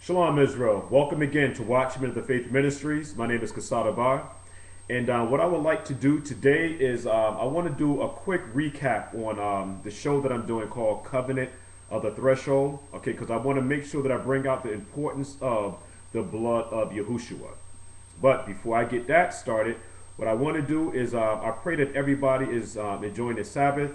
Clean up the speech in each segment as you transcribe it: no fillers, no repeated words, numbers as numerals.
Shalom Israel. Welcome again to Watchmen of the Faith Ministries. My name is Kasada Bar. And what I would like to do today is I want to do a quick recap on the show that I'm doing called Covenant of the Threshold. Okay, because I want to make sure that I bring out the importance of the blood of YAHUSHUA. But before I get that started, what I want to do is I pray that everybody is enjoying the Sabbath.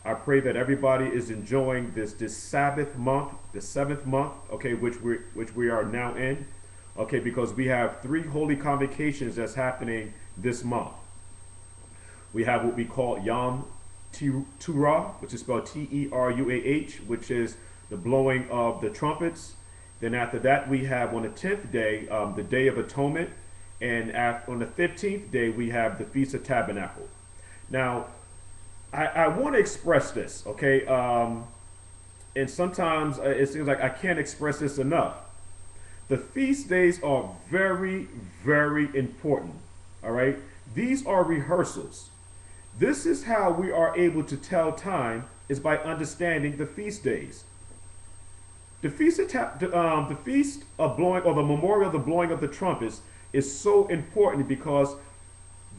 I pray that everybody is enjoying this Sabbath month, the 7th month, okay, which we are now in, okay, because we have 3 holy convocations that's happening this month. We have what we call Yom Teruah, which is spelled T-E-R-U-A-H, which is the blowing of the trumpets. Then after that, we have on the 10th day, the Day of Atonement, and on the 15th day, we have the Feast of Tabernacle. Now, I want to express this, okay? And sometimes it seems like I can't express this enough. The feast days are very, very important, all right? These are rehearsals. This is how we are able to tell time is by understanding the feast days. The feast of blowing, or the memorial of the blowing of the trumpets, is so important because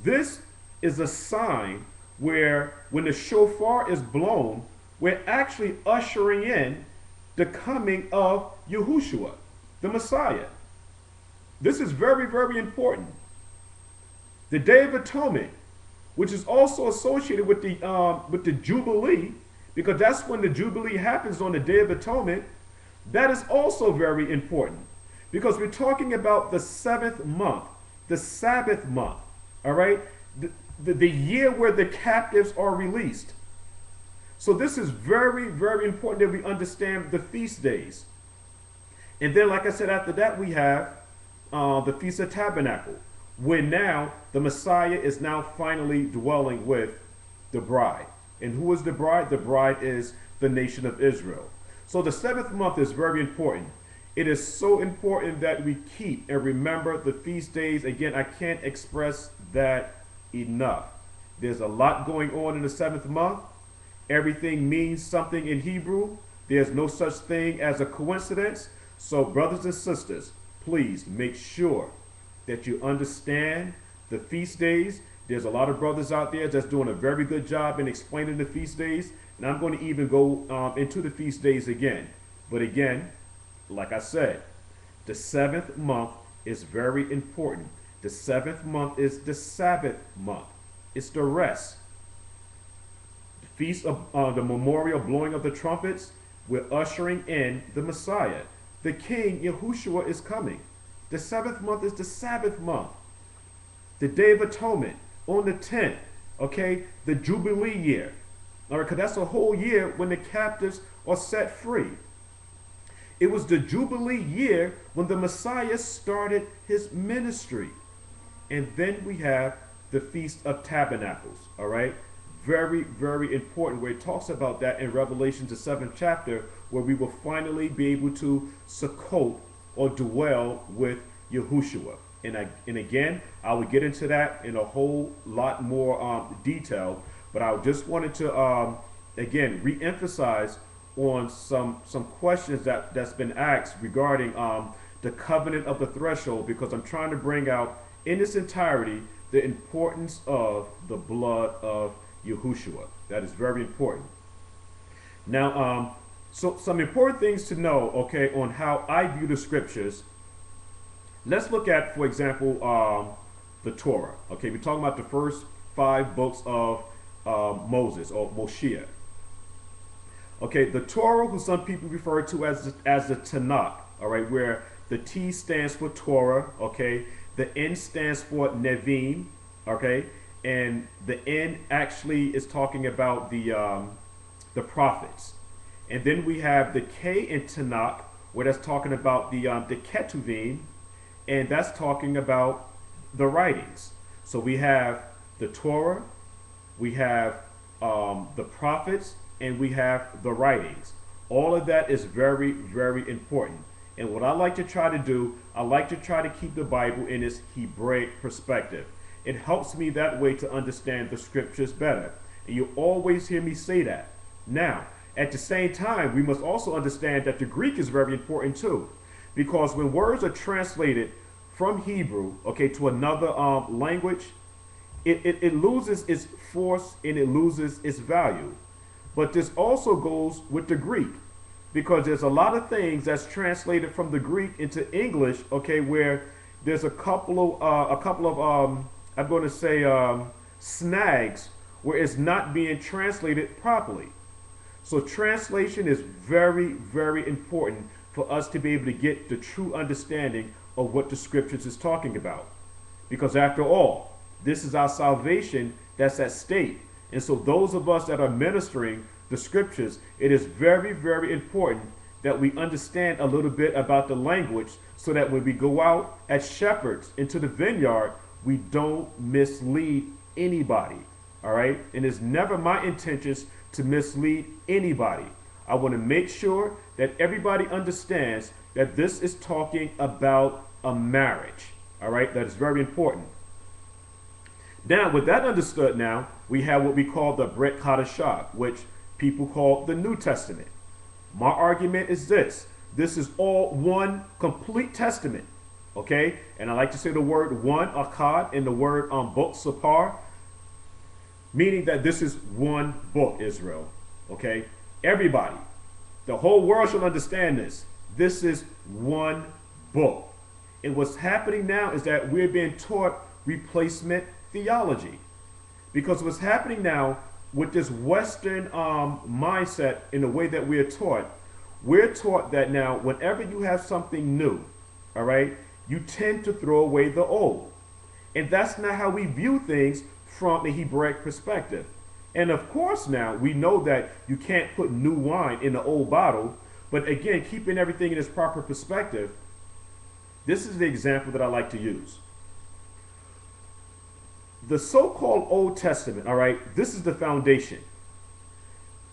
this is a sign where when the shofar is blown, we're actually ushering in the coming of YAHUSHUA, the Messiah. This is very, very important. The Day of Atonement, which is also associated with the Jubilee, because that's when the Jubilee happens on the Day of Atonement, that is also very important. Because we're talking about the 7th month, the Sabbath month, all right? The year where the captives are released. So this is very, very important that we understand the feast days. And then, like I said, after that we have the Feast of Tabernacle, where now the Messiah is now finally dwelling with the bride. And who is the bride? The bride is the nation of Israel. So the 7th month is very important. It is so important that we keep and remember the feast days. Again, I can't express that enough. There's a lot going on in the 7th month. Everything means something in Hebrew. There's no such thing as a coincidence. So brothers and sisters, please make sure that you understand the feast days. There's a lot of brothers out there that's doing a very good job in explaining the feast days. And I'm going to even go into the feast days again. But again, like I said, the 7th month is very important. The 7th month is the Sabbath month. It's the rest. The feast of the memorial blowing of the trumpets, we're ushering in the Messiah. The King, YAHUSHUA, is coming. The 7th month is the Sabbath month. The Day of Atonement on the 10th, okay? The Jubilee year. All right, because that's a whole year when the captives are set free. It was the Jubilee year when the Messiah started his ministry. And then we have the Feast of Tabernacles, all right? Very, very important, where it talks about that in Revelation, the 7th chapter, where we will finally be able to succot or dwell with YAHUSHUA. And again, I will get into that in a whole lot more detail, but I just wanted to, again, re-emphasize on some questions that's been asked regarding the covenant of the threshold, because I'm trying to bring out in its entirety the importance of the blood of YAHUSHUA. That is very important. Now, so some important things to know, okay, on how I view the scriptures. Let's look at, for example, the Torah. Okay, we're talking about the first 5 books of Moses, or Moshiach. Okay, the Torah, who some people refer to as the Tanakh, all right, where the T stands for Torah, okay, the N stands for Nevim, okay, and the N actually is talking about the prophets. And then we have the K in Tanakh, where that's talking about the Ketuvim, and that's talking about the writings. So we have the Torah, we have the prophets, and we have the writings. All of that is very, very important. And what I like to try to do, I like to try to keep the Bible in its Hebraic perspective. It helps me that way to understand the scriptures better. And you always hear me say that. Now, at the same time, we must also understand that the Greek is very important too. Because when words are translated from Hebrew, okay, to another language, it loses its force and it loses its value. But this also goes with the Greek, because there's a lot of things that's translated from the Greek into English, okay, where there's a couple of I'm going to say snags where it's not being translated properly. So translation is very, very important for us to be able to get the true understanding of what the scriptures is talking about. Because after all, this is our salvation that's at stake. And so those of us that are ministering the scriptures, it is very, very important that we understand a little bit about the language so that when we go out as shepherds into the vineyard, we don't mislead anybody. All right? And it's never my intentions to mislead anybody. I want to make sure that everybody understands that this is talking about a marriage. All right? That is very important. Now, with that understood now, we have what we call the Brit Hadashah, which people call the New Testament. My argument is this. This is all one complete testament. Okay? And I like to say the word one, akkad, and the word book, sapar, meaning that this is one book, Israel. Okay? Everybody, the whole world should understand this. This is one book. And what's happening now is that we're being taught replacement theology. Because what's happening now with this Western mindset in the way that we're taught that now whenever you have something new, all right, you tend to throw away the old. And that's not how we view things from a Hebraic perspective. And of course now we know that you can't put new wine in the old bottle, but again, keeping everything in its proper perspective, this is the example that I like to use. The so-called Old Testament, all right, this is the foundation.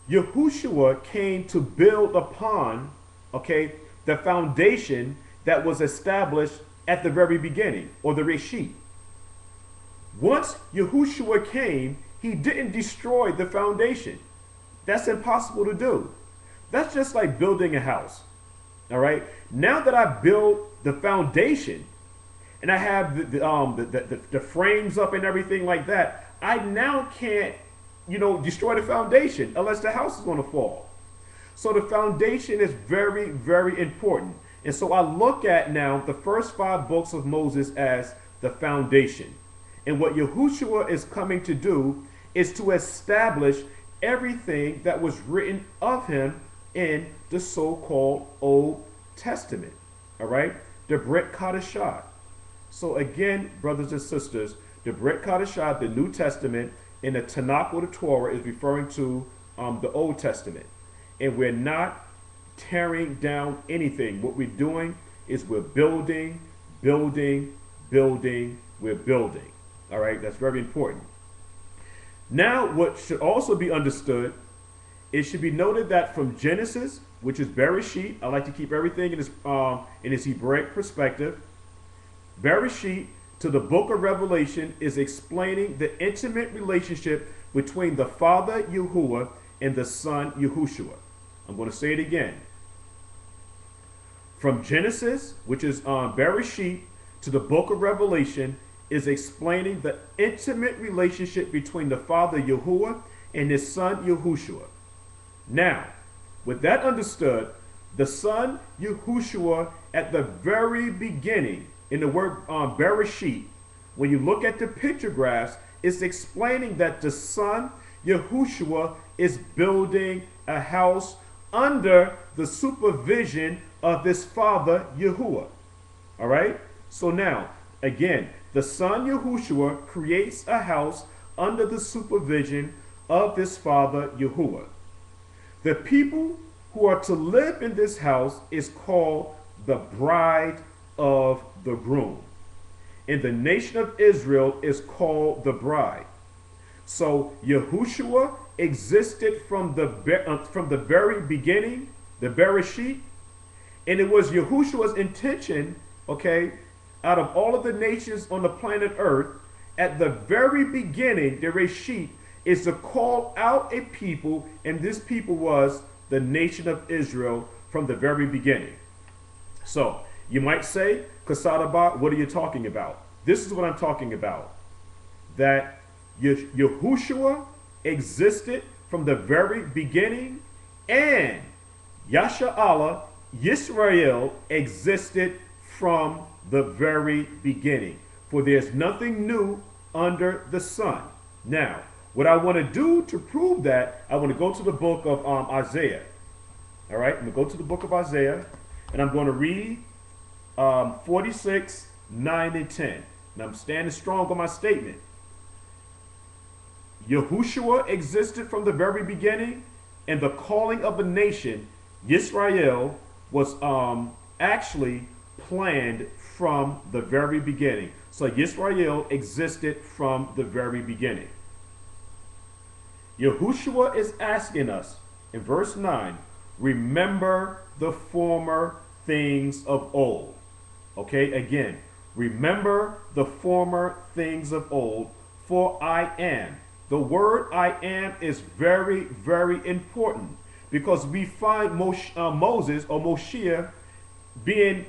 YAHUSHUA came to build upon, okay, the foundation that was established at the very beginning, or the Reshit. Once YAHUSHUA came, he didn't destroy the foundation. That's impossible to do. That's just like building a house, all right? Now that I build the foundation, and I have the frames up and everything like that, I now can't, destroy the foundation unless the house is going to fall. So the foundation is very, very important. And so I look at now the first 5 books of Moses as the foundation. And what YAHUSHUA is coming to do is to establish everything that was written of him in the so-called Old Testament. All right? The Brit Hadashah. So again, brothers and sisters, the Brit Hadashah, the New Testament, in the Tanakh or the Torah is referring to the Old Testament. And we're not tearing down anything. What we're doing is we're building, building, building, we're building. All right, that's very important. Now, what should also be understood, it should be noted that from Genesis, which is Bereshit, I like to keep everything in its Hebraic perspective. Bereshit to the book of Revelation is explaining the intimate relationship between the Father Yahuwah and the Son YAHUSHUA. I'm going to say it again. From Genesis, which is Bereshit, to the book of Revelation is explaining the intimate relationship between the Father Yahuwah and his Son YAHUSHUA. Now, with that understood, the Son YAHUSHUA at the very beginning, in the word Bereshit, when you look at the pictographs, it's explaining that the Son YAHUSHUA is building a house under the supervision of this Father Yahuwah. All right? So now, again, the Son YAHUSHUA creates a house under the supervision of this Father Yahuwah. The people who are to live in this house is called the bride of the groom. And the nation of Israel is called the bride. So YAHUSHUA existed from the very beginning, the Bereshit, and it was YAHUSHUA's intention, okay, out of all of the nations on the planet Earth, at the very beginning, the Reshit is to call out a people, and this people was the nation of Israel from the very beginning. So You might say, Kasadaba, what are you talking about? This is what I'm talking about. That Yahushua existed from the very beginning, and Yashra'al, Yisrael, existed from the very beginning. For there's nothing new under the sun. Now, what I want to do to prove that, I want to go to the book of Isaiah. All right, I'm going to go to the book of Isaiah, and I'm going to read 46, 9, and 10. And I'm standing strong on my statement. Yahushua existed from the very beginning, and the calling of a nation, Yisrael, was actually planned from the very beginning. So Yisrael existed from the very beginning. Yahushua is asking us in verse 9, remember the former things of old. Okay, again, remember the former things of old, for I am. The word I am is very, very important, because we find Moses or Moshiach being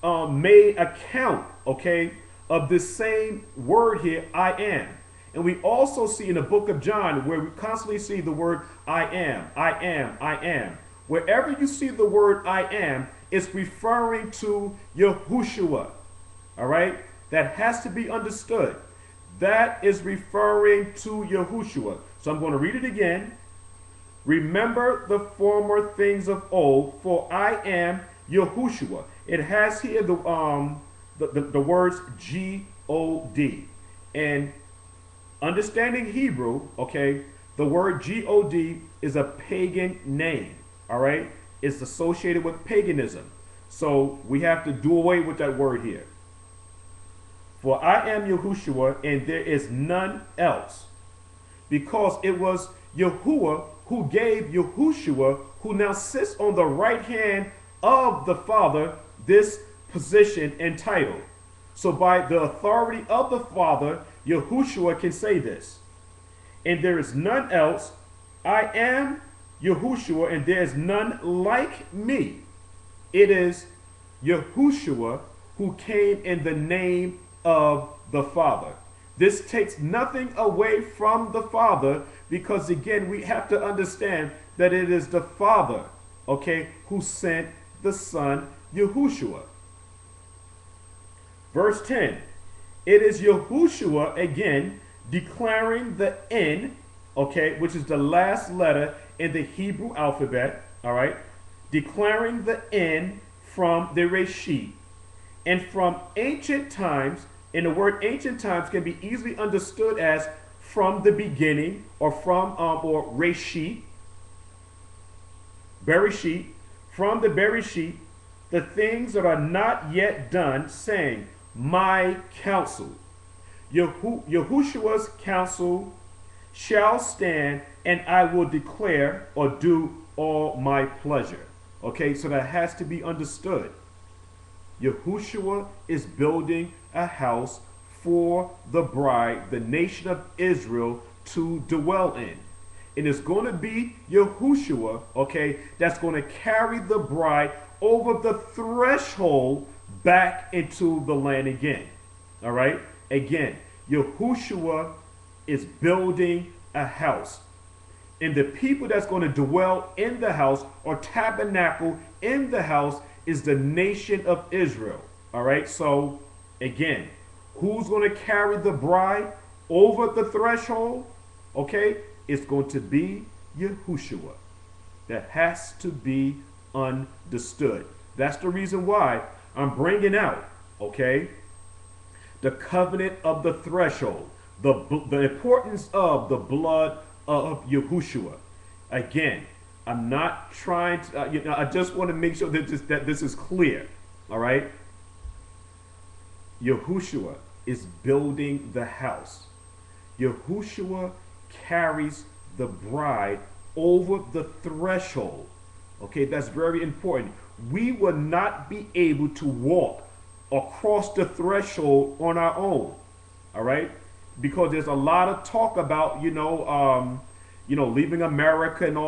made account, okay, of this same word here, I am. And we also see in the book of John where we constantly see the word I am, I am, I am. Wherever you see the word I am, it's referring to Yahushua. All right? That has to be understood. That is referring to Yahushua. So I'm going to read it again. Remember the former things of old, for I am Yahushua. It has here the words G-O-D. And understanding Hebrew, okay, the word G-O-D is a pagan name, all right? It's associated with paganism. So we have to do away with that word here. For I am Yahushua, and there is none else. Because it was Yahuwah who gave Yahushua, who now sits on the right hand of the Father, this position and title. So by the authority of the Father, Yahushua can say this. And there is none else. I am Yahushua, and there is none like me. It is Yahushua who came in the name of the Father. This takes nothing away from the Father, because again, we have to understand that it is the Father, okay, who sent the Son, Yahushua. Verse 10, it is Yahushua again declaring the N, okay, which is the last letter in the Hebrew alphabet, all right, declaring the N from the Reshit. And from ancient times, and the word ancient times can be easily understood as from the beginning, or from, or Reshit, Bereshit, from the Bereshit, the things that are not yet done, saying, my counsel, Yahushua's counsel shall stand, and I will declare or do all my pleasure. Okay, so that has to be understood. Yahushua is building a house for the bride, the nation of Israel, to dwell in. And it's going to be Yahushua, okay, that's going to carry the bride over the threshold back into the land again. All right? Again, Yahushua is building a house. And the people that's going to dwell in the house or tabernacle in the house is the nation of Israel. All right? So, again, who's going to carry the bride over the threshold? Okay? It's going to be Yahushua. That has to be understood. That's the reason why I'm bringing out, okay, the covenant of the threshold, the importance of the blood of Yahushua. Again, I'm not trying to, I just want to make sure that this is clear, all right? Yahushua is building the house. Yahushua carries the bride over the threshold. Okay, that's very important. We will not be able to walk across the threshold on our own. All right, because there's a lot of talk about leaving America and all